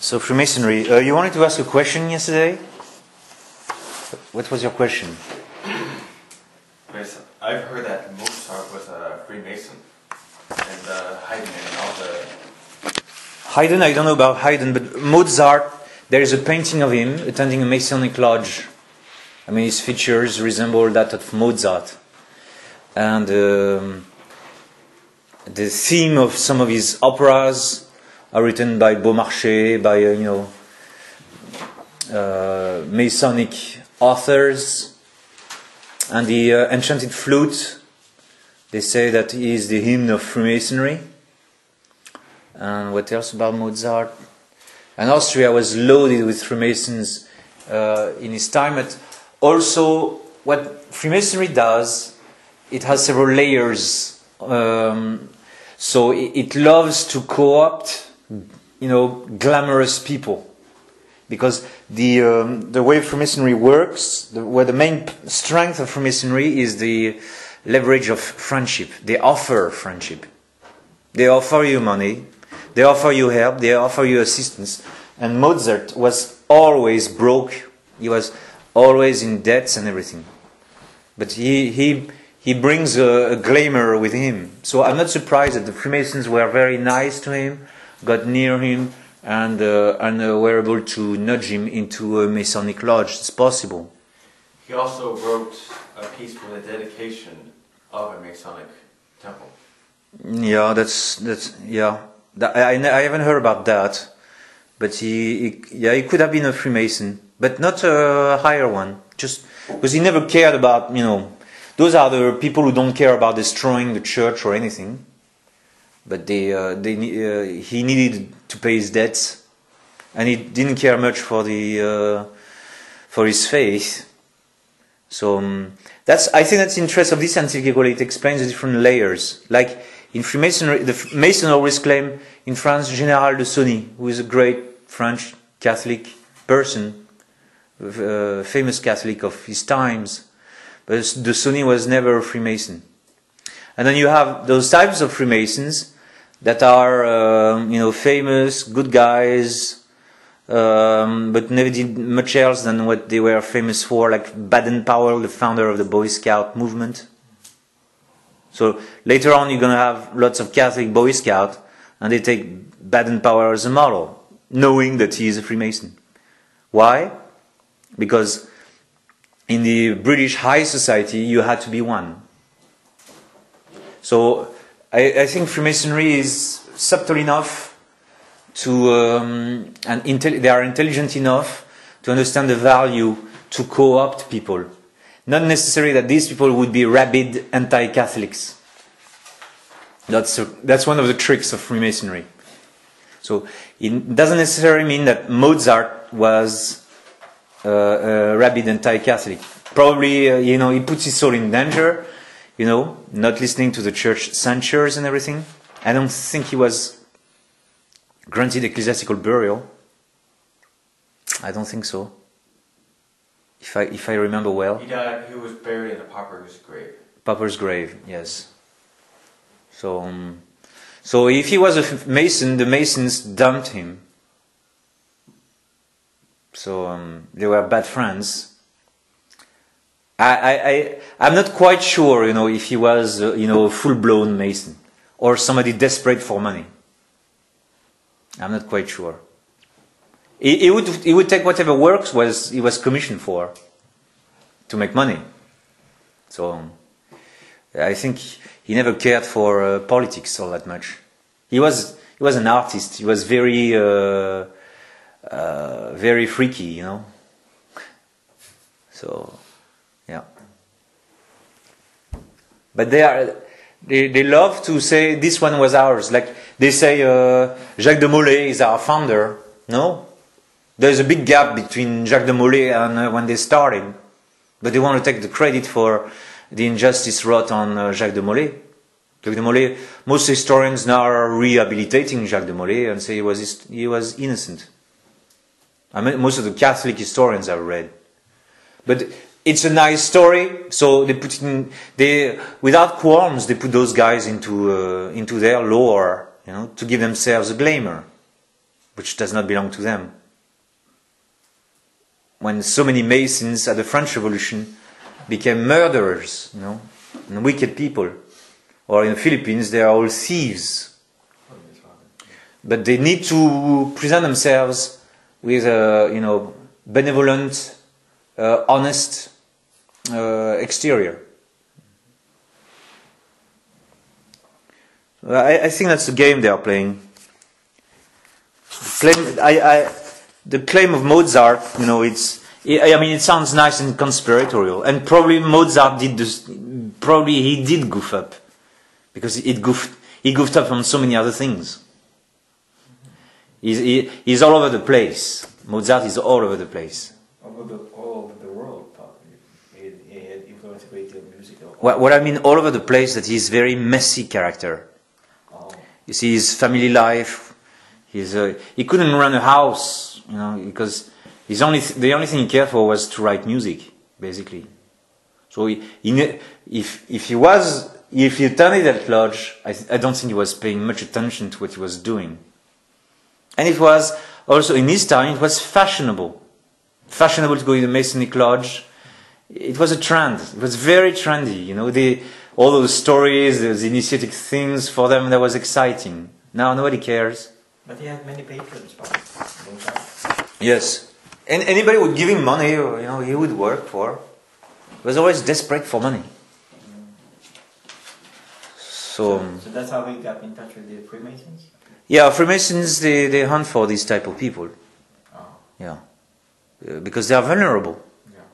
So Freemasonry, you wanted to ask a question yesterday? What was your question? Yes, I've heard that Mozart was a Freemason, and Haydn and all the... Haydn, I don't know about Haydn, but Mozart, there is a painting of him attending a Masonic lodge. I mean, his features resemble that of Mozart. And the theme of some of his operas are written by Beaumarchais, by, Masonic authors. And the Enchanted Flute, they say that he is the hymn of Freemasonry. And what else about Mozart? And Austria was loaded with Freemasons in his time. But also, what Freemasonry does, it has several layers. So it loves to co-opt, glamorous people. Because the way Freemasonry works, where the main strength of Freemasonry is the leverage of friendship. They offer friendship. They offer you money. They offer you help. They offer you assistance. And Mozart was always broke. He was always in debts and everything. But he brings a glamour with him. So I'm not surprised that the Freemasons were very nice to him, got near him, and were able to nudge him into a Masonic lodge. It's possible. He also wrote a piece for the dedication of a Masonic temple. Yeah, I haven't heard about that, but he could have been a Freemason, but not a higher one. Just because he never cared about, those are the people who don't care about destroying the church or anything. But he needed to pay his debts, and he didn't care much for his faith. So I think that's the interest of this encyclical. It explains the different layers. Like in Freemasonry, the Masons always claim in France Général de Sony, who is a great French Catholic person, famous Catholic of his times, but de Sony was never a Freemason. And then you have those types of Freemasons that are, famous, good guys, but never did much else than what they were famous for, like Baden-Powell, the founder of the Boy Scout movement. So later on you're going to have lots of Catholic Boy Scouts, and they take Baden-Powell as a model, knowing that he is a Freemason. Why? Because in the British high society you had to be one. So I think Freemasonry is subtle enough to, they are intelligent enough to understand the value to co-opt people. Not necessarily that these people would be rabid anti-Catholics. That's one of the tricks of Freemasonry. So it doesn't necessarily mean that Mozart was a rabid anti-Catholic. Probably, he puts his soul in danger. Not listening to the church censures and everything. I don't think he was granted ecclesiastical burial. I don't think so. If I remember well. He was buried in a pauper's grave. Pauper's grave, yes. So if he was a Mason, the Masons dumped him. So they were bad friends. I'm not quite sure, if he was, a full-blown Mason or somebody desperate for money. I'm not quite sure. He would take whatever works he was commissioned for to make money. So I think he never cared for politics all that much. He was an artist. He was very very freaky, So. Yeah, but they love to say this one was ours. Like they say, Jacques de Molay is our founder. No, there's a big gap between Jacques de Molay and when they started, but they want to take the credit for the injustice wrought on Jacques de Molay. Jacques de Molay. Most historians now are rehabilitating Jacques de Molay and say he was innocent. I mean, most of the Catholic historians I've read, but. It's a nice story, so they put without qualms, they put those guys into their lore, to give themselves a glamour. which does not belong to them. When so many Masons at the French Revolution became murderers, you know, and wicked people. Or in the Philippines, they are all thieves. But they need to present themselves with a, you know, benevolent, honest exterior. I think that's the game they are playing. The claim of Mozart, you know, I mean, it sounds nice and conspiratorial, and probably Mozart did this. Probably he did goof up, because he goofed up on so many other things. He's all over the place. Mozart is all over the place. All over the world, probably. He had influenced a great deal of music. What I mean, all over the place, that he's very messy character. Oh. You see his family life. He couldn't run a house, you know, because the only thing he cared for was to write music, basically. So if he attended that lodge, I don't think he was paying much attention to what he was doing. And it was also, in his time, it was fashionable to go in the Masonic lodge. It was a trend. It was very trendy, you know. All those stories, those initiatic things, for them that was exciting. Now nobody cares. But he had many patrons, probably. Yes. And anybody would give him money, you know, he would work for. He was always desperate for money. So that's how we got in touch with the Freemasons? Yeah, Freemasons, they hunt for these type of people. Oh. Yeah. Because they are vulnerable. Yeah.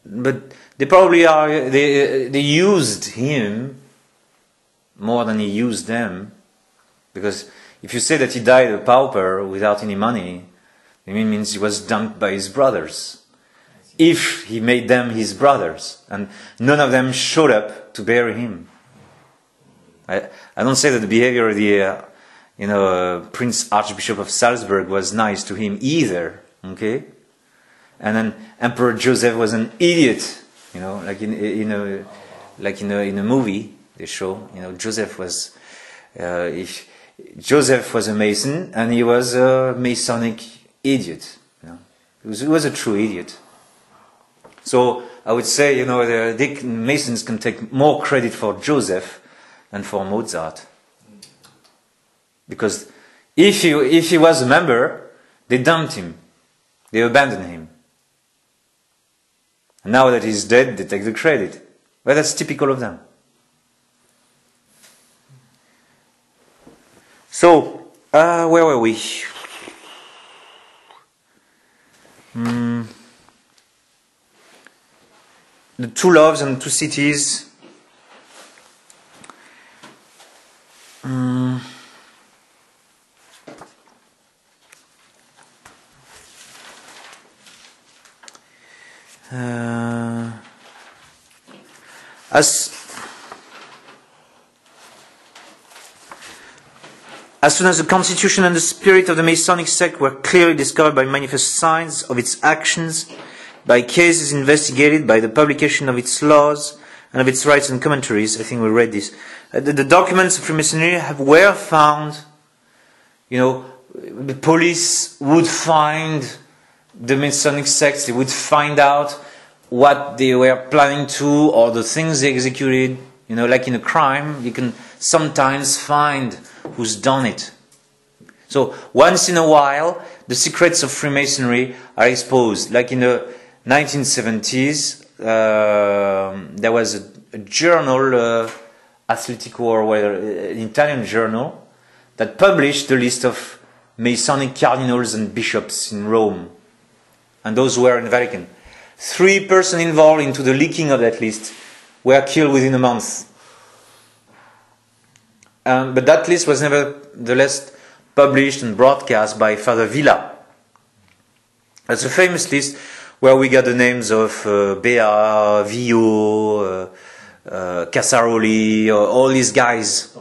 But they probably are, they used him more than he used them. Because if you say that he died a pauper without any money, it means he was dumped by his brothers. If he made them his brothers, and none of them showed up to bury him. I don't say that the behavior of the Prince Archbishop of Salzburg was nice to him either. Okay, and then Emperor Joseph was an idiot. You know, like in a movie they show. You know, Joseph was a Mason, and he was a Masonic idiot. You know, he was a true idiot. So I would say, you know, the Masons can take more credit for Joseph than for Mozart, because if he was a member, they dumped him, they abandoned him. And now that he's dead, they take the credit. Well, that's typical of them. So, where were we? The two loves and two cities. As soon as the constitution and the spirit of the Masonic sect were clearly discovered by manifest signs of its actions, by cases investigated, by the publication of its laws and of its rights and commentaries, I think we read this, the documents of Freemasonry were found. You know, the police would find the Masonic sects, they would find out what they were planning to, or the things they executed. You know, like in a crime, you can sometimes find who's done it. So once in a while, the secrets of Freemasonry are exposed. Like in the 1970s, there was a journal, Atletico, or an Italian journal, that published the list of Masonic cardinals and bishops in Rome, and those who were in the Vatican. 3 persons involved into the leaking of that list were killed within a month. But that list was nevertheless published and broadcast by Father Villa. That's a famous list where we got the names of Bea, Vio, Casaroli, all these guys.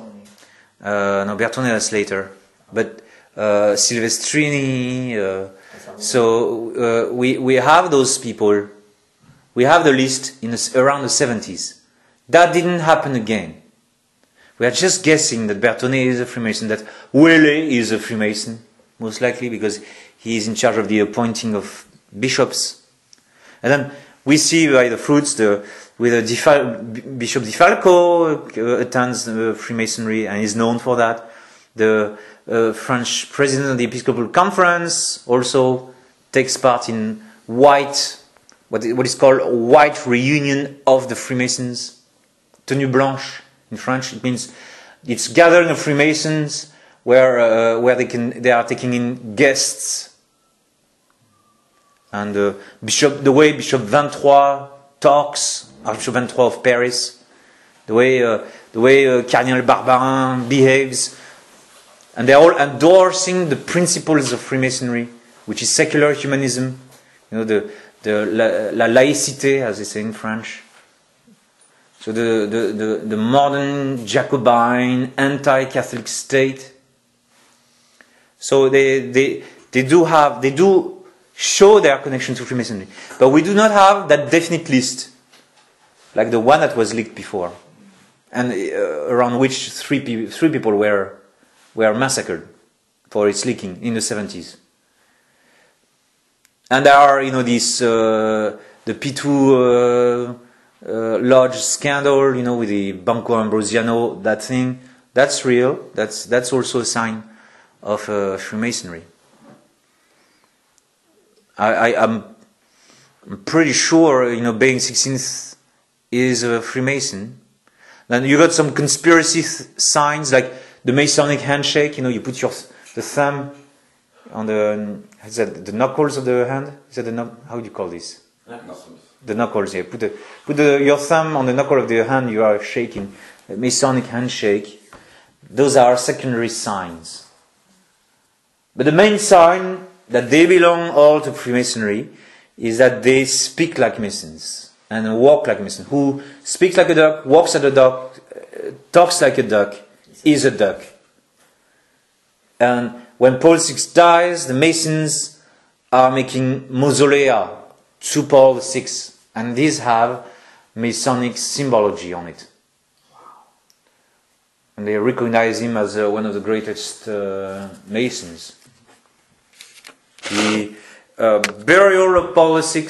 No, Bertone that's later. But Silvestrini. So we have those people. We have the list around the 70s. That didn't happen again. We are just guessing that Bertone is a Freemason, that Welle is a Freemason. most likely, because he is in charge of the appointing of bishops. And then we see by the fruits, Bishop Di Falco attends Freemasonry and is known for that. The French president of the Episcopal Conference also takes part in what is called a white reunion of the Freemasons. Tenue blanche in French. It means it's gathering of Freemasons where they are taking in guests. And the way Bishop 23 talks, Archbishop 23 of Paris, the way Cardinal Barbarin behaves, and they're all endorsing the principles of Freemasonry, which is secular humanism, la laïcité, as they say in French. So the modern Jacobin anti-Catholic state. So they do show their connection to Freemasonry, but we do not have that definite list, like the one that was leaked before, and around which three people were massacred for its leaking in the 70s. And there are, these the P2 Lodge scandal, with the Banco Ambrosiano, that thing. That's real. That's also a sign of Freemasonry. I'm pretty sure, Benedict XVI is a Freemason. Then you got some conspiracy signs like the Masonic handshake. You put the thumb on the knuckles of the hand. How do you call this? Knuckles. The knuckles. Yeah. Put your thumb on the knuckle of the hand. You are shaking. The Masonic handshake. Those are secondary signs. But the main sign that they belong all to Freemasonry is that they speak like Masons and walk like Masons. Who speaks like a duck, walks like a duck, talks like a duck, is a duck. And when Paul VI dies, the Masons are making mausolea to Paul VI, and these have Masonic symbology on it. And they recognize him as one of the greatest Masons. The burial of Paul VI,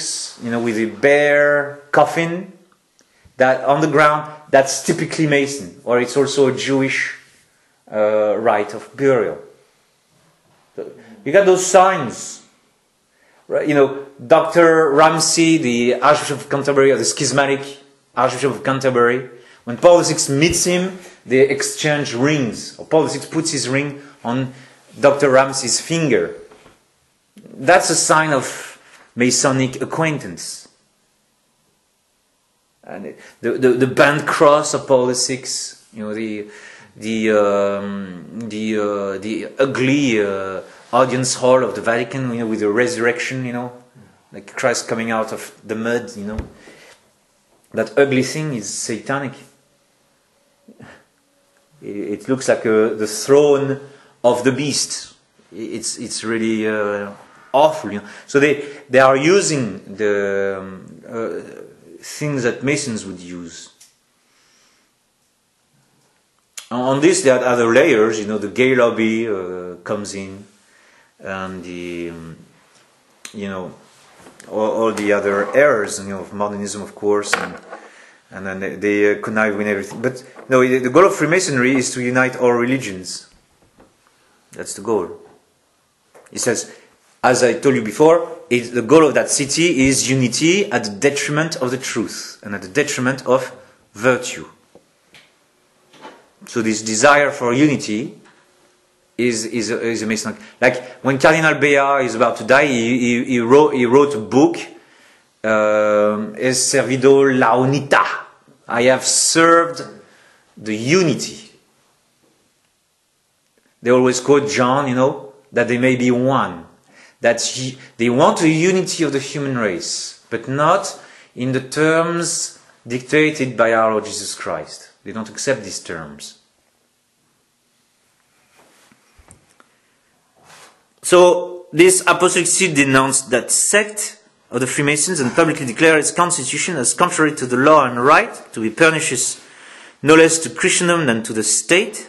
with the bare coffin, that on the ground, that's typically Mason, or it's also a Jewish rite of burial. You got those signs, right? Dr. Ramsay, the Archbishop of Canterbury, or the schismatic Archbishop of Canterbury, when Paul VI meets him, they exchange rings, or Paul VI puts his ring on Dr. Ramsay's finger. That's a sign of Masonic acquaintance. And the band cross of Paul VI, the ugly audience hall of the Vatican, with the resurrection, like Christ coming out of the mud, that ugly thing is satanic. It looks like the throne of the beast. It's really awful. So they are using the things that Masons would use. On this, there are other layers. The gay lobby comes in, and the all the other errors, of modernism, of course, and then they connive with everything. But no, the goal of Freemasonry is to unite all religions. That's the goal. He says, as I told you before, the goal of that city is unity at the detriment of the truth and at the detriment of virtue. So this desire for unity is a Masonic. Like when Cardinal Bea is about to die, he wrote a book, He servido la unità. I have served the unity. They always quote John, that they may be one. That they want a unity of the human race, but not in the terms dictated by our Lord Jesus Christ. They don't accept these terms. So this apostolic see denounced that sect of the Freemasons and publicly declared its constitution as contrary to the law and right, to be pernicious no less to Christendom than to the state.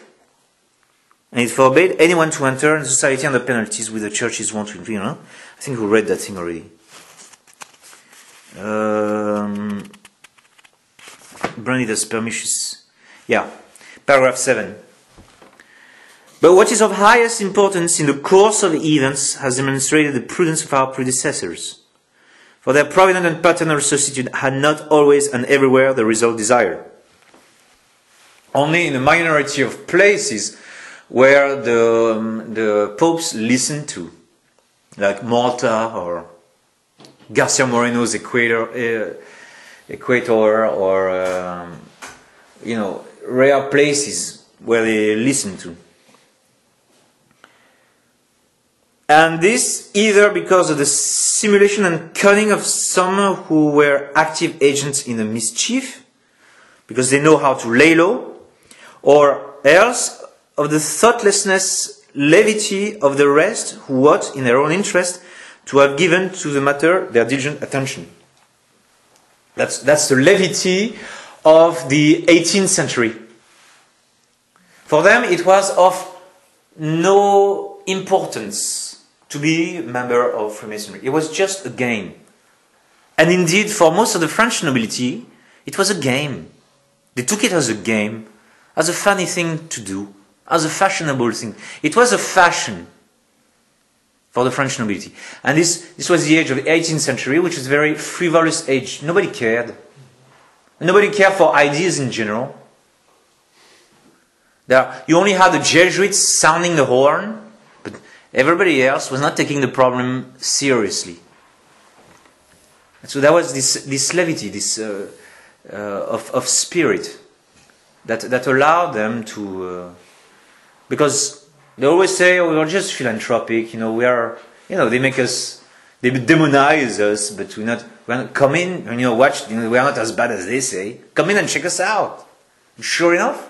And it forbade anyone to enter in society under penalties with the churches want to, you know. I think we read that thing already. Branded as pernicious. Yeah. Paragraph 7. But what is of highest importance in the course of events has demonstrated the prudence of our predecessors. For their provident and paternal solicitude had not always and everywhere the result desired. Only in a minority of places where the popes listened to, like Malta or Garcia Moreno's Equator, or you know, rare places where they listened to. And this either because of the simulation and cunning of some who were active agents in the mischief, because they know how to lay low, or else of the thoughtlessness, levity of the rest who ought, in their own interest, to have given to the matter their diligent attention. That's the levity of the 18th century. For them it was of no importance to be a member of Freemasonry. It was just a game. And indeed, for most of the French nobility, it was a game. They took it as a game, as a funny thing to do, as a fashionable thing. It was a fashion for the French nobility. And this was the age of the 18th century, which was a very frivolous age. Nobody cared. Nobody cared for ideas in general. You only had the Jesuits sounding the horn, but everybody else was not taking the problem seriously. And so there was this levity, this of spirit that allowed them to, because they always say, "Oh, we're just philanthropic, you know, we are, you know, they demonize us, but we're not come in and, you know, watch, you know, we are not as bad as they say. Come in and check us out." And sure enough,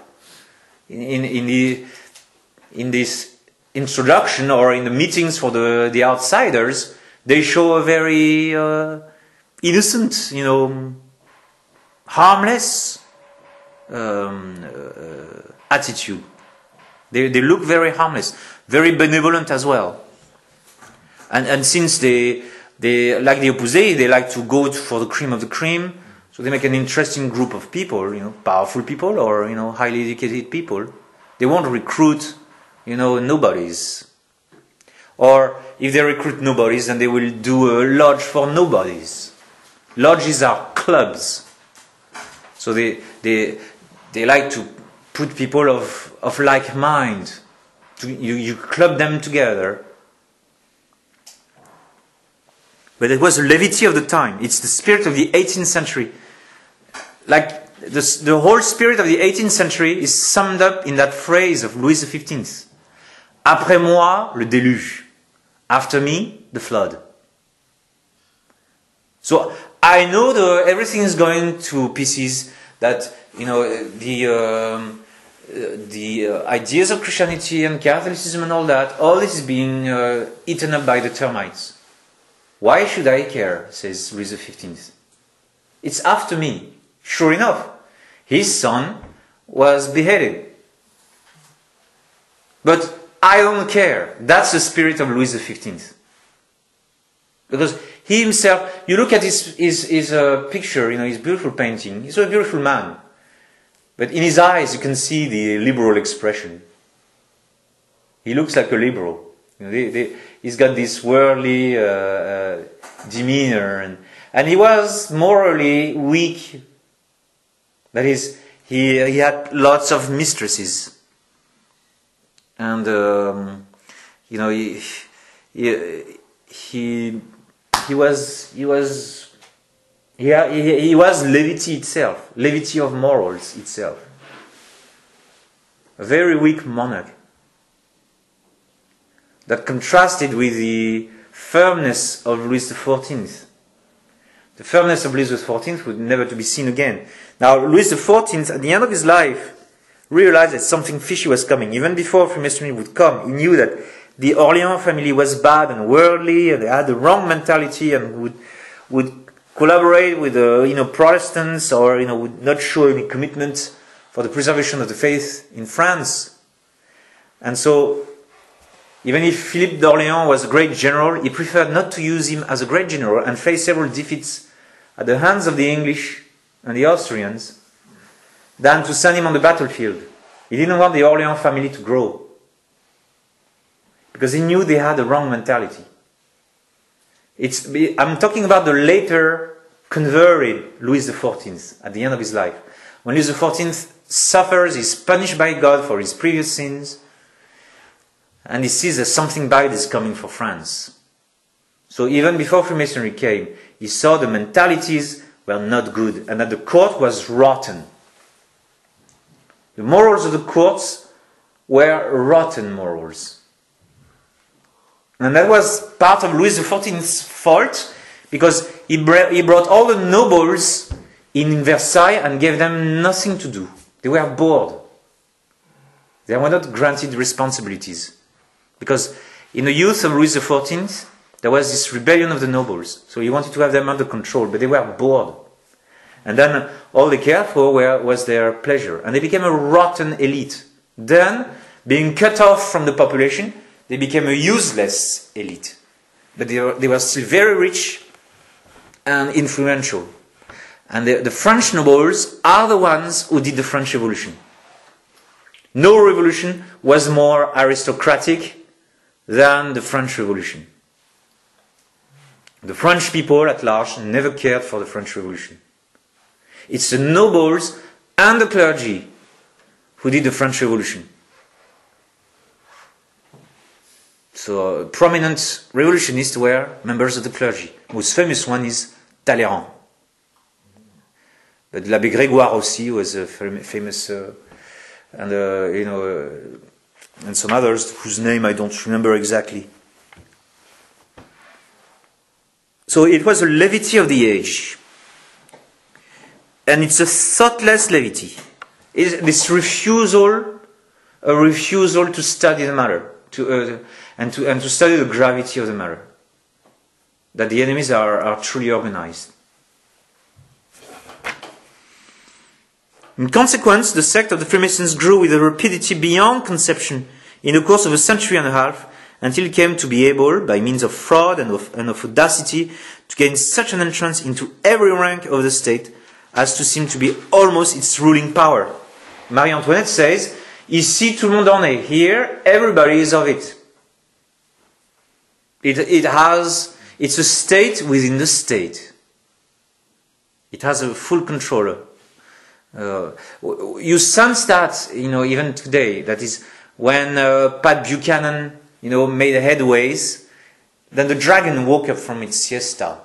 in this introduction or in the meetings for the outsiders, they show a very innocent, you know, harmless attitude. They look very harmless, very benevolent as well. And since they like the opposé, they like to go for the cream of the cream, so they make an interesting group of people, you know, powerful people or, you know, highly educated people. They won't recruit, you know, nobodies. Or if they recruit nobodies, then they will do a lodge for nobodies. Lodges are clubs. So they like to put people of like mind. You club them together. But it was a levity of the time. It's the spirit of the 18th century. Like the whole spirit of the 18th century is summed up in that phrase of Louis XV. Après moi, le déluge. After me, the flood. So I know everything is going to pieces. That, you know, the ideas of Christianity and Catholicism and all this is being eaten up by the termites. Why should I care? Says Louis XV. It's after me. Sure enough, his son was beheaded. But I don't care. That's the spirit of Louis XV. Because he himself, you look at his picture, you know, his beautiful painting. He's a beautiful man. But in his eyes, you can see the liberal expression. He looks like a liberal. You know, he's got this worldly demeanor. And he was morally weak. That is, he had lots of mistresses. And, you know, he was levity itself, levity of morals itself. A very weak monarch that contrasted with the firmness of Louis XIV. The firmness of Louis XIV would never to be seen again. Now, Louis XIV, at the end of his life, realized that something fishy was coming. Even before Freemasonry would come, he knew that the Orleans family was bad and worldly, and they had the wrong mentality, and would collaborate with Protestants, or would not show any commitment for the preservation of the faith in France. And so, even if Philippe d'Orléans was a great general, he preferred not to use him as a great general and face several defeats at the hands of the English and the Austrians than to send him on the battlefield. He didn't want the Orléans family to grow because he knew they had the wrong mentality. I'm talking about the later converted Louis XIV at the end of his life. When Louis XIV suffers, he's punished by God for his previous sins, and he sees that something bad is coming for France. So even before Freemasonry came, he saw the mentalities were not good and that the court was rotten. The morals of the courts were rotten morals. And that was part of Louis XIV's fault, because he brought all the nobles in Versailles and gave them nothing to do. They were bored. They were not granted responsibilities. Because in the youth of Louis XIV, there was this rebellion of the nobles. So he wanted to have them under control, but they were bored. And then all they cared for was their pleasure. And they became a rotten elite. Then, being cut off from the population, they became a useless elite. But they were still very rich and influential. And the French nobles are the ones who did the French Revolution. No revolution was more aristocratic than the French Revolution. The French people at large never cared for the French Revolution. It's the nobles and the clergy who did the French Revolution. So prominent revolutionists were members of the clergy. The most famous one is Talleyrand. But l'Abbé Grégoire aussi was a famous, and some others whose name I don't remember exactly. So it was a levity of the age. And it's a thoughtless levity. It's this refusal to study the matter, and to study the gravity of the matter. That the enemies are truly organized. In consequence, the sect of the Freemasons grew with a rapidity beyond conception in the course of a century and a half, until it came to be able, by means of fraud and of audacity, to gain such an entrance into every rank of the state as to seem to be almost its ruling power. Marie Antoinette says, "Ici tout le monde en est. Here, everybody is of it." It's a state within the state. It has a full controller. You sense that, even today. That is when Pat Buchanan, made headways. Then the dragon woke up from its siesta.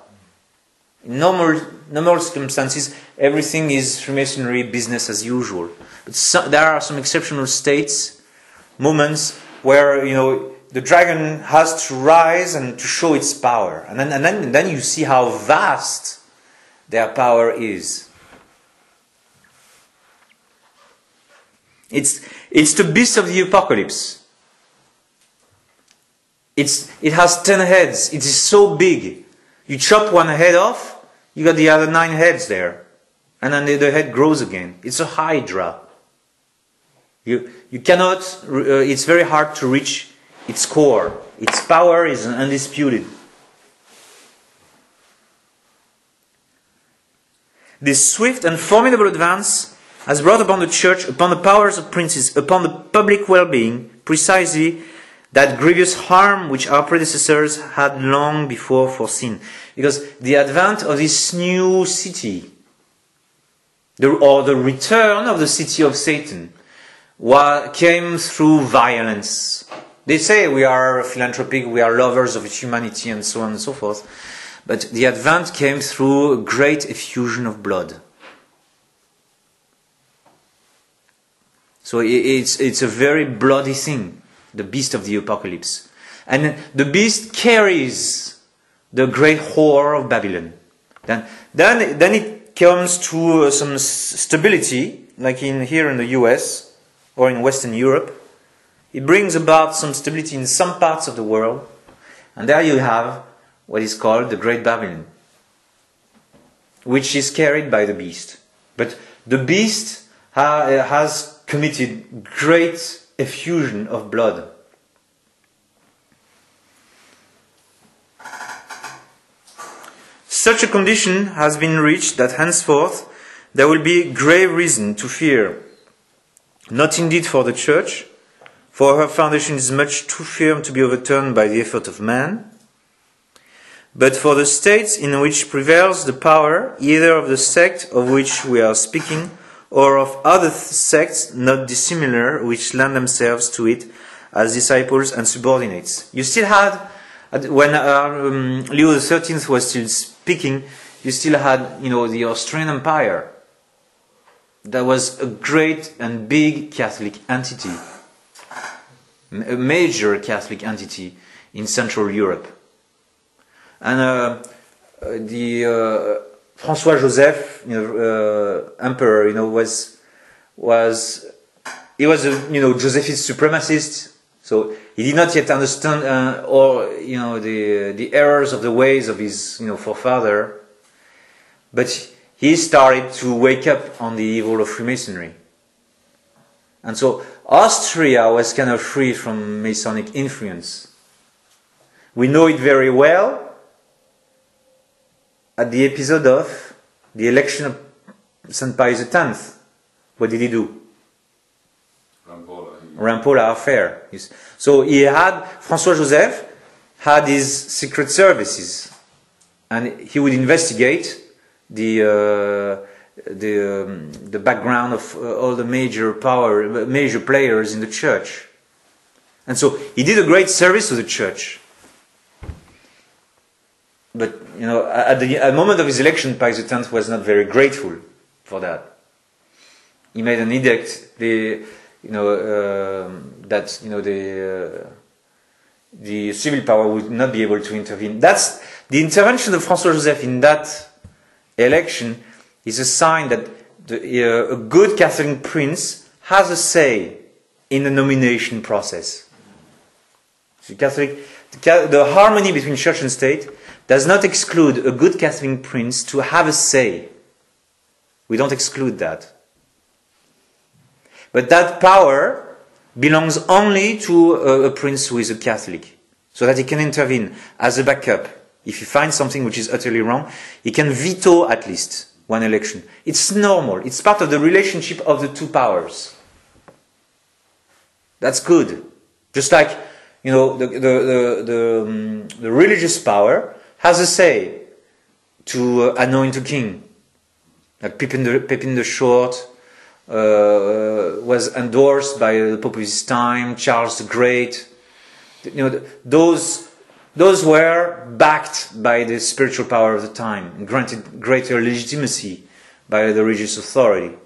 In normal circumstances, everything is Freemasonry business as usual. But there are some exceptional moments where the dragon has to rise and to show its power, and then you see how vast their power is. It's the beast of the apocalypse. It has 10 heads. It is so big. You chop one head off, you got the other 9 heads there. And then the head grows again. It's a hydra. You cannot, it's very hard to reach its core. Its power is undisputed. This swift and formidable advance has brought upon the Church, upon the powers of princes, upon the public well-being, precisely that grievous harm which our predecessors had long before foreseen. Because the advent of this new city, or the return of the city of Satan, came through violence. They say we are philanthropic, we are lovers of humanity, and so on and so forth. But the advent came through a great effusion of blood. So it's a very bloody thing, the beast of the apocalypse. And the beast carries the great whore of Babylon. Then it comes to some stability, like here in the US or in Western Europe. It brings about some stability in some parts of the world. And there you have what is called the Great Babylon, which is carried by the beast. But the beast has committed great effusion of blood. Such a condition has been reached that henceforth there will be grave reason to fear, not indeed for the Church, for her foundation is much too firm to be overturned by the effort of man, but for the states in which prevails the power, either of the sect of which we are speaking, or of other sects not dissimilar, which lend themselves to it as disciples and subordinates. You still had, when Leo XIII was still speaking, you still had, the Austrian Empire. That was a great and big Catholic entity, a major Catholic entity in Central Europe. And François Joseph, emperor, was he was a Josephist supremacist, so he did not yet understand the errors of the ways of his forefather, but he started to wake up on the evil of Freemasonry. And so Austria was kind of free from Masonic influence. We know it very well at the episode of the election of St. Pius X. What did he do? Rampolla affair. So François Joseph had his secret services, and he would investigate the background of all the major players in the church. And so he did a great service to the church. But at the moment of his election, Pius X was not very grateful for that. He made an edict that the civil power would not be able to intervene. That's the intervention of François Joseph in that election is a sign that a good Catholic prince has a say in the nomination process. The harmony between church and state does not exclude a good Catholic prince to have a say. We don't exclude that. But that power belongs only to a prince who is a Catholic, so that he can intervene as a backup. If he finds something which is utterly wrong, he can veto at least one election. It's normal. It's part of the relationship of the two powers. That's good. Just like, the religious power has a say to anoint a king. Like Pepin the Short was endorsed by the Pope of his time, Charles the Great. Those were backed by the spiritual power of the time and granted greater legitimacy by the religious authority.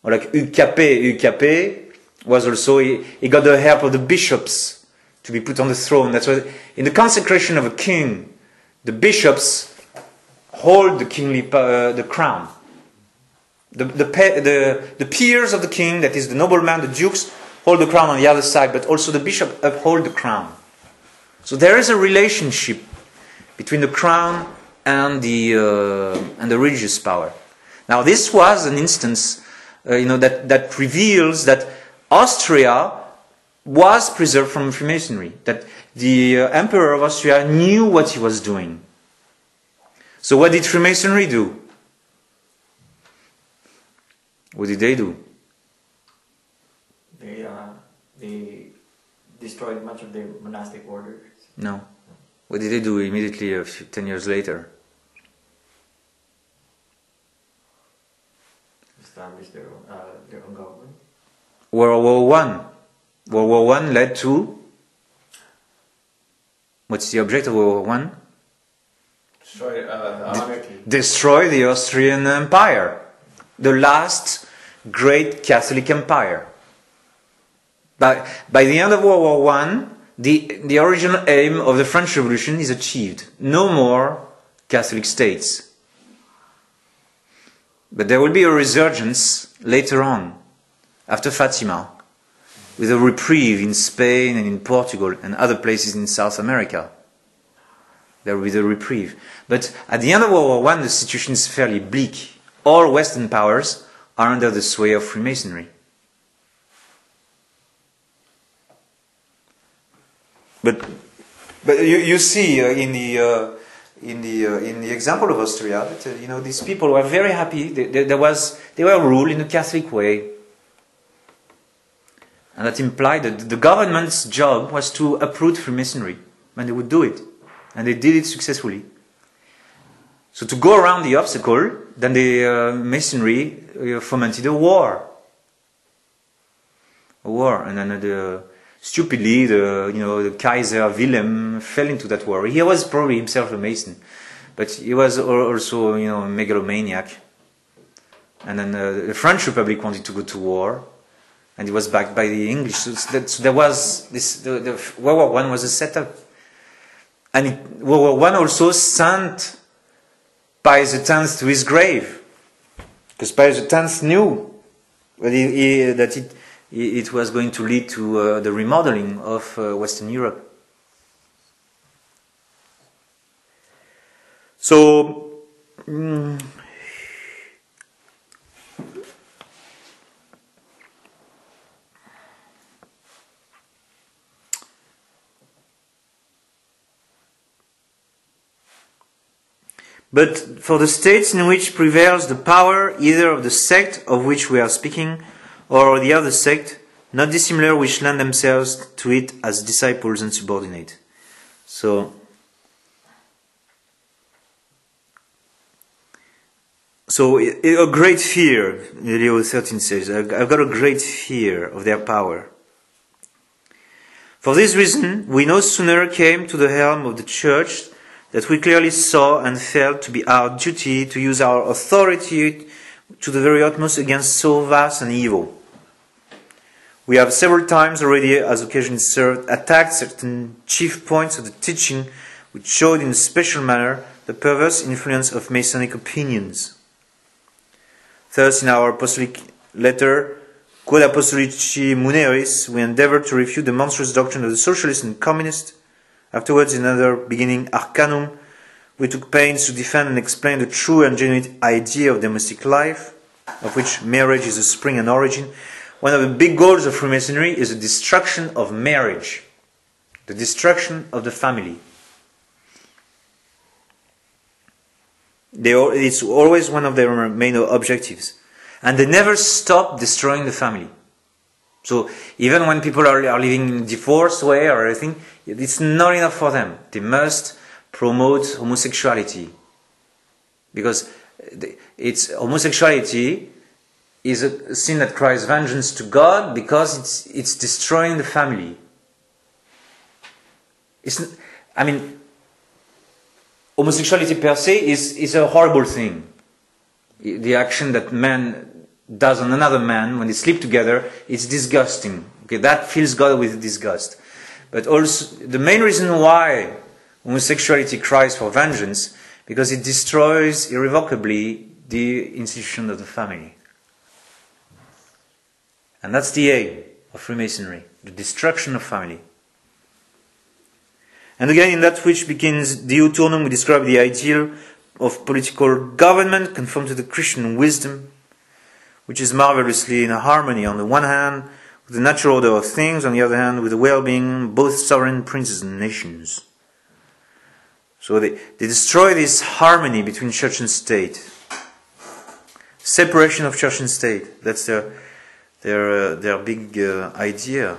Or like UKP was also, he got the help of the bishops to be put on the throne. That's why in the consecration of a king, the bishops hold the kingly the crown. The peers of the king, that is the nobleman, the dukes, hold the crown on the other side, but also the bishop uphold the crown. So there is a relationship between the crown and the religious power. Now this was an instance, that reveals that Austria was preserved from Freemasonry, that the Emperor of Austria knew what he was doing. So what did Freemasonry do? What did they do? They destroyed much of the monastic orders. No. What did they do immediately 10 years later? Established their own government. World War I. World War I led to... What's the object of World War I? Destroy the monarchy. Destroy the Austrian Empire. The last great Catholic empire. By the end of World War I, the original aim of the French Revolution is achieved. No more Catholic states. But there will be a resurgence later on, after Fatima, with a reprieve in Spain and in Portugal and other places in South America. There will be the reprieve. But at the end of World War I, the situation is fairly bleak. All Western powers are under the sway of Freemasonry. but you see in the example of Austria that these people were very happy. They were ruled in a Catholic way, and that implied that the government's job was to uproot Freemasonry, and they would do it, and they did it successfully. So to go around the obstacle, then the Masonry fomented a war, and then stupidly, the Kaiser Wilhelm fell into that war. He was probably himself a Mason, but he was also, a megalomaniac. And then the French Republic wanted to go to war, and it was backed by the English. So there was this. The World War I was a setup, and World War I also sent Pius X to his grave, because Pius X knew that it was going to lead to the remodeling of Western Europe. So, but for the states in which prevails the power either of the sect of which we are speaking, or the other sect, not dissimilar, which lend themselves to it as disciples and subordinate. So a great fear, Leo XIII says, I've got a great fear of their power. For this reason, we no sooner came to the helm of the Church that we clearly saw and felt to be our duty to use our authority to the very utmost against so vast an evil. We have several times already, as occasion served, attacked certain chief points of the teaching which showed in a special manner the perverse influence of Masonic opinions. Thus, in our apostolic letter, Quod Apostolici Muneris, we endeavored to refute the monstrous doctrine of the socialist and communist. Afterwards, in another beginning, Arcanum, we took pains to defend and explain the true and genuine idea of domestic life, of which marriage is the spring and origin. One of the big goals of Freemasonry is the destruction of marriage, the destruction of the family. It's always one of their main objectives. And they never stop destroying the family. So even when people are living in a divorced way or anything, it's not enough for them. They must promote homosexuality. Because homosexuality is a sin that cries vengeance to God because it's destroying the family. Homosexuality per se is a horrible thing. The action that man does on another man when they sleep together is disgusting. Okay, that fills God with disgust. But also, the main reason why homosexuality cries for vengeance, because it destroys irrevocably the institution of the family. And that's the aim of Freemasonry, the destruction of family. And again, in that which begins Deo Turnum, we describe the ideal of political government conformed to the Christian wisdom, which is marvelously in harmony, on the one hand, with the natural order of things, on the other hand, with the well-being of both sovereign princes and nations. So they destroy this harmony between church and state. Separation of church and state. That's their big idea.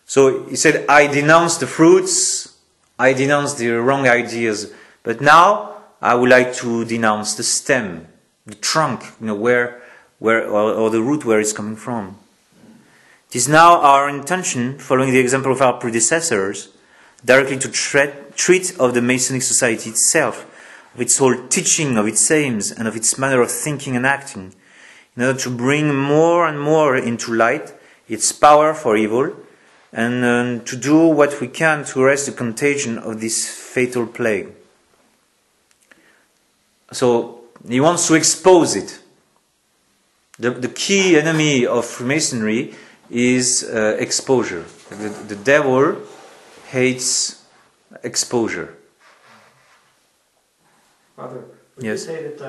So he said, I denounce the fruits, I denounce the wrong ideas, but now I would like to denounce the stem, the trunk, where or the root where it's coming from. It is now our intention, following the example of our predecessors, directly to treat of the Masonic Society itself, of its whole teaching, of its aims, and of its manner of thinking and acting, in order to bring more and more into light its power for evil, and to do what we can to arrest the contagion of this fatal plague. So he wants to expose it. The key enemy of Freemasonry is exposure. The devil hates exposure. Father, would yes. you say that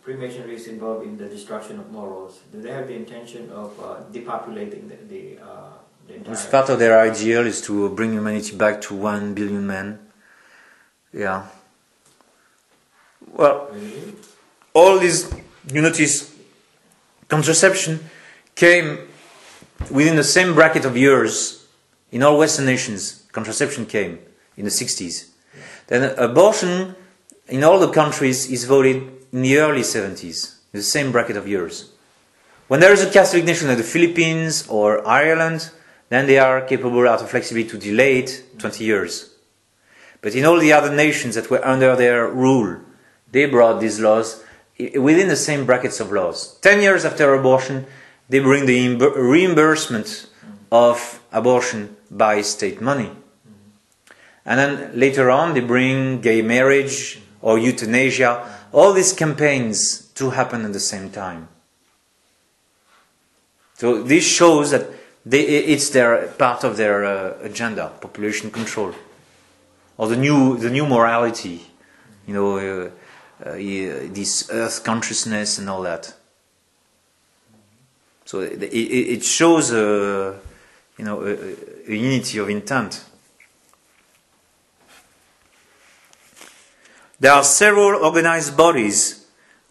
Freemasonry is involved in the destruction of morals. Do they have the intention of depopulating the entire... It's part of their ideal is to bring humanity back to 1 billion men. Yeah. Well, Really? all these, you notice, contraception came within the same bracket of years in all Western nations. Contraception came in the 60s. Then abortion in all the countries is voted in the early 70s, the same bracket of years. When there is a Catholic nation like the Philippines or Ireland, then they are capable out of flexibility to delay it 20 years. But in all the other nations that were under their rule, they brought these laws within the same brackets of laws. 10 years after abortion, they bring the reimbursement of abortion by state money. And then later on, they bring gay marriage or euthanasia, all these campaigns to happen at the same time. So this shows that it's their part of their agenda, population control, or the new morality, you know, this earth consciousness and all that. So it shows a unity of intent. There are several organized bodies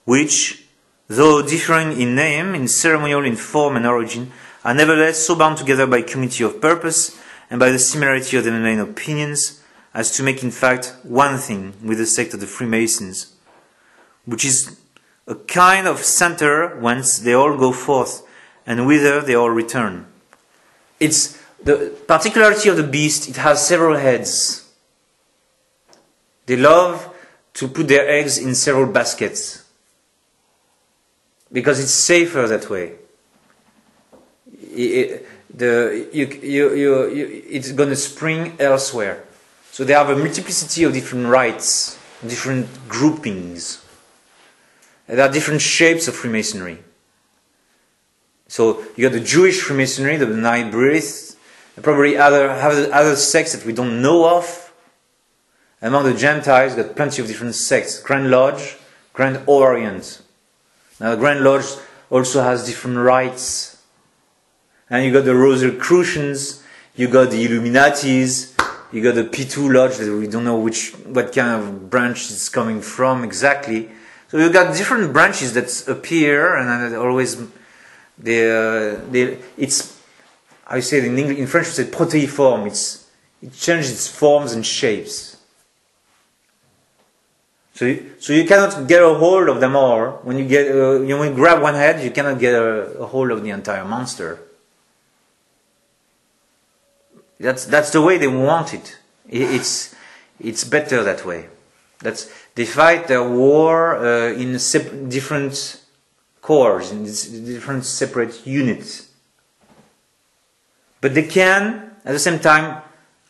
which, though differing in name, in ceremonial, in form and origin, are nevertheless so bound together by community of purpose and by the similarity of their main opinions as to make in fact one thing with the sect of the Freemasons, which is a kind of center whence they all go forth and whither they all return. It's the particularity of the beast, it has several heads. They love to put their eggs in several baskets because it's safer that way. It's going to spring elsewhere. So they have a multiplicity of different rites, different groupings. There are different shapes of Freemasonry. So you got the Jewish Freemasonry, the Night Breath, and probably other sects that we don't know of. Among the Gentiles, you got plenty of different sects. Grand Lodge, Grand Orient. Now the Grand Lodge also has different rites. And you got the Rosicrucians, you got the Illuminatis, you got the P2 Lodge that we don't know what kind of branch it's coming from exactly. So you got different branches that appear, and always it's, I say it in English, in French we say protéiforme. It changes its forms and shapes. So you cannot get a hold of them all. When you when you grab one head, you cannot get a hold of the entire monster. That's the way they want it. It's better that way. They fight their war in different corps, in different separate units. But they can, at the same time,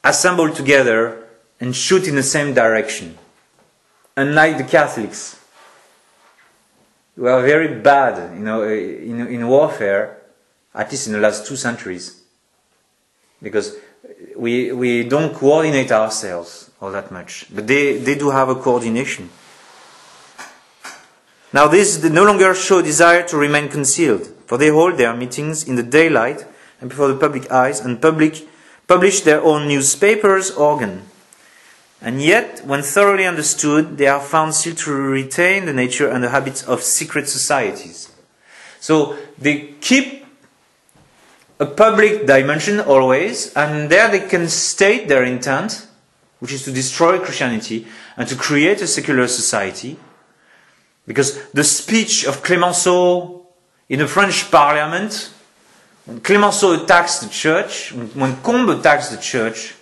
assemble together and shoot in the same direction. Unlike the Catholics, who are very bad, in warfare, at least in the last 2 centuries, because we don't coordinate ourselves all that much, but they do have a coordination. Now these no longer show desire to remain concealed, for they hold their meetings in the daylight and before the public eyes, and publish their own newspapers, organ. And yet, when thoroughly understood, they are found still to retain the nature and the habits of secret societies. So they keep a public dimension always, and there they can state their intent, which is to destroy Christianity and to create a secular society. Because the speech of Clemenceau in the French Parliament, when Clemenceau attacks the church, when Combes attacks the church,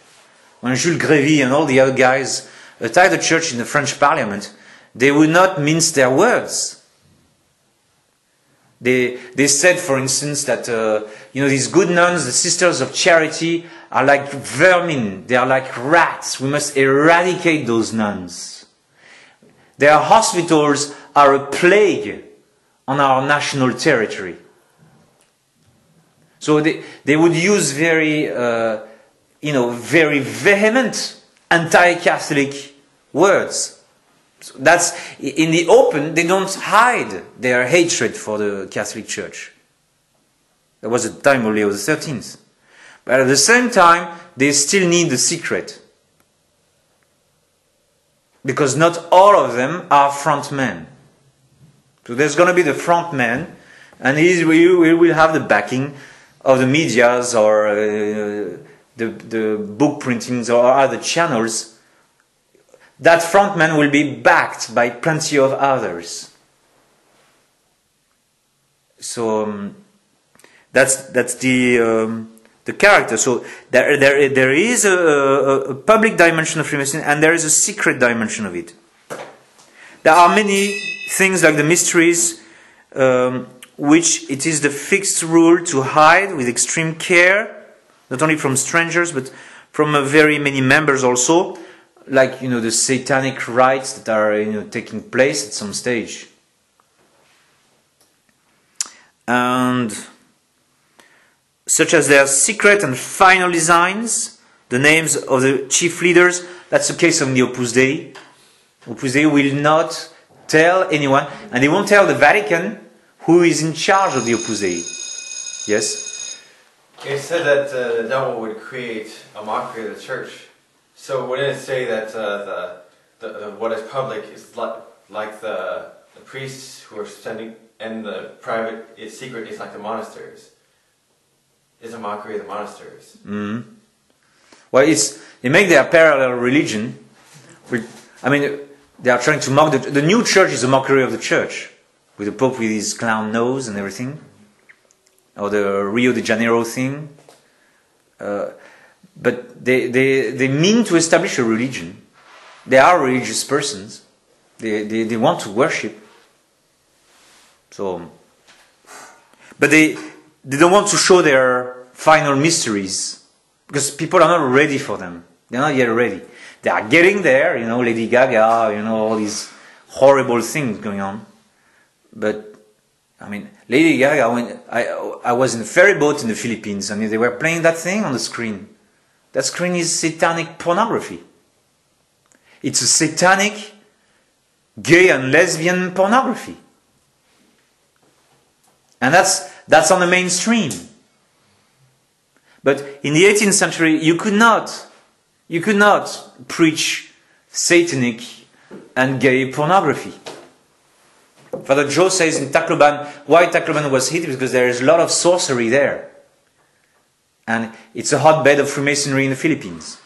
when Jules Grévy and all the other guys attacked the church in the French Parliament, they would not mince their words. They said, for instance, that these good nuns, the Sisters of Charity, are like vermin. They are like rats. We must eradicate those nuns. Their hospitals are a plague on our national territory. So they would use very vehement anti-Catholic words So that's, in the open, they don't hide their hatred for the Catholic Church. There was a time of Leo XIII. But at the same time, they still need the secret. Because not all of them are front men. So there's going to be the front man, and he will have the backing of the medias or the book printings or other channels. That front man will be backed by plenty of others. So that's the character. So there is a public dimension of Freemasonry, and there is a secret dimension of it. There are many things like the mysteries, which it is the fixed rule to hide with extreme care, not only from strangers but from very many members also, like the satanic rites that are taking place at some stage. And such as their secret and final designs, the names of the chief leaders. That's the case of the Opus Dei. Opus Dei will not tell anyone, and they won't tell the Vatican who is in charge of the Opus Dei. Yes? It said that the devil would create a mockery of the church. So wouldn't it say that what is public is like the priests who are sending, and the private secret is like the monasteries? Is a mockery of the monasteries. Mm-hmm. Well, they make their parallel religion. I mean, they are trying to mock the new church is a mockery of the church, with the Pope with his clown nose and everything, or the Rio de Janeiro thing. But they mean to establish a religion. They are religious persons. They want to worship. So, but they don't want to show their final mysteries, because people are not ready for them. They're not yet ready. They are getting there, Lady Gaga, all these horrible things going on. But, I mean, Lady Gaga, when I was in a ferry boat in the Philippines, and they were playing that thing on the screen. That screen is satanic pornography. It's a satanic gay and lesbian pornography. And that's on the mainstream. But in the 18th century, you could not preach satanic and gay pornography. Father Joe says in Tacloban, why Tacloban was hit? Because there is a lot of sorcery there. And it's a hotbed of Freemasonry in the Philippines.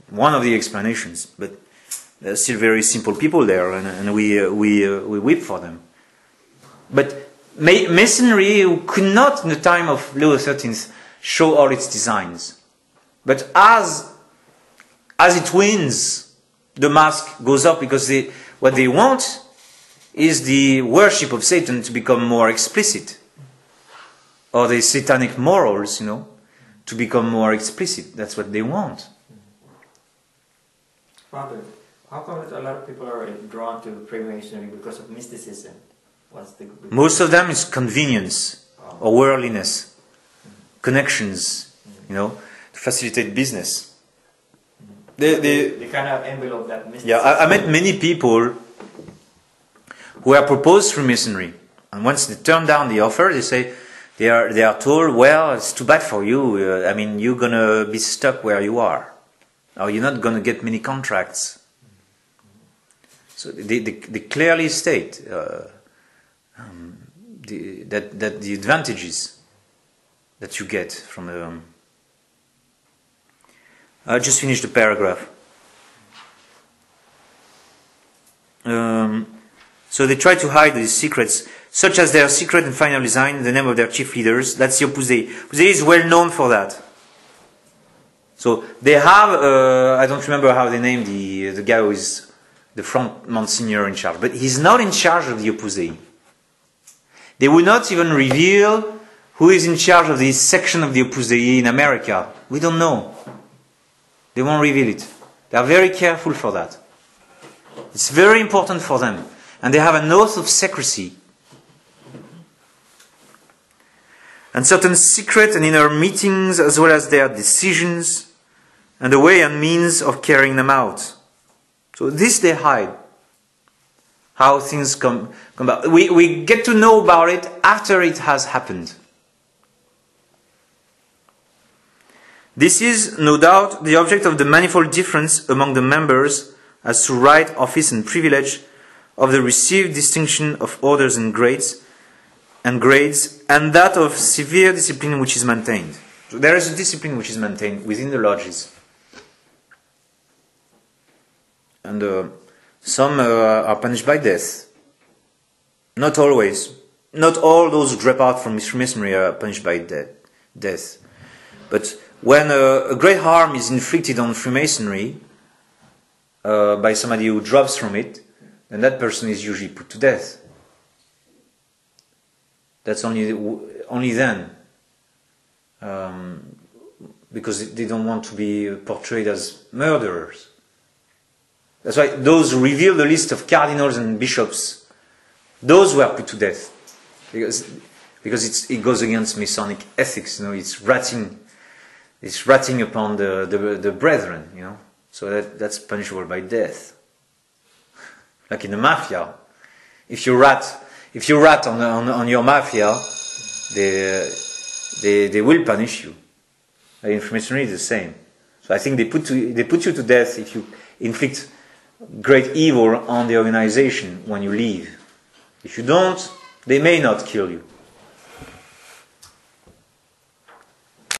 One of the explanations. But there are still very simple people there, and we weep for them. But Masonry could not, in the time of Leo XIII, show all its designs. But as it wins, the mask goes up, because what they want is the worship of Satan to become more explicit. Or the satanic morals, to become more explicit. That's what they want. Father, how come that a lot of people are drawn to Freemasonry because of mysticism? Most of them is convenience or worldliness, connections, to facilitate business. They kind of envelope that mysticism. Yeah, I met many people who have proposed Freemasonry, and once they turn down the offer, they say they are told, well, it's too bad for you. I mean, you're gonna be stuck where you are, or you're not gonna get many contracts. So they clearly state that the advantages that you get from the. I'll just finish the paragraph. So they try to hide these secrets, such as their secret and final design, the name of their chief leaders. That's the Opus Dei. Opus Dei is well known for that. So they have, I don't remember how they named the guy who is the front Monsignor in charge, but he's not in charge of the Opus Dei. They will not even reveal who is in charge of this section of the Opus Dei in America. We don't know. They won't reveal it. They are very careful for that. It's very important for them. And they have an oath of secrecy. And certain secret and inner meetings, as well as their decisions, and the way and means of carrying them out. So this they hide. how things come about. We get to know about it after it has happened. This is, no doubt, the object of the manifold difference among the members as to right, office and privilege, of the received distinction of orders and grades, and that of severe discipline which is maintained. So there is a discipline which is maintained within the lodges. And some are punished by death. Not always. Not all those who drop out from Freemasonry are punished by death. But when a great harm is inflicted on Freemasonry by somebody who drops from it, then that person is usually put to death. That's only then, because they don't want to be portrayed as murderers. That's why those who reveal the list of cardinals and bishops, those were put to death, because it goes against Masonic ethics. You know, it's ratting upon the brethren. You know, so that's punishable by death. Like in the mafia, if you rat on your mafia, they will punish you. In Freemasonry, it's the same. So I think they put you to death if you inflict great evil on the organization when you leave. If you don't, they may not kill you.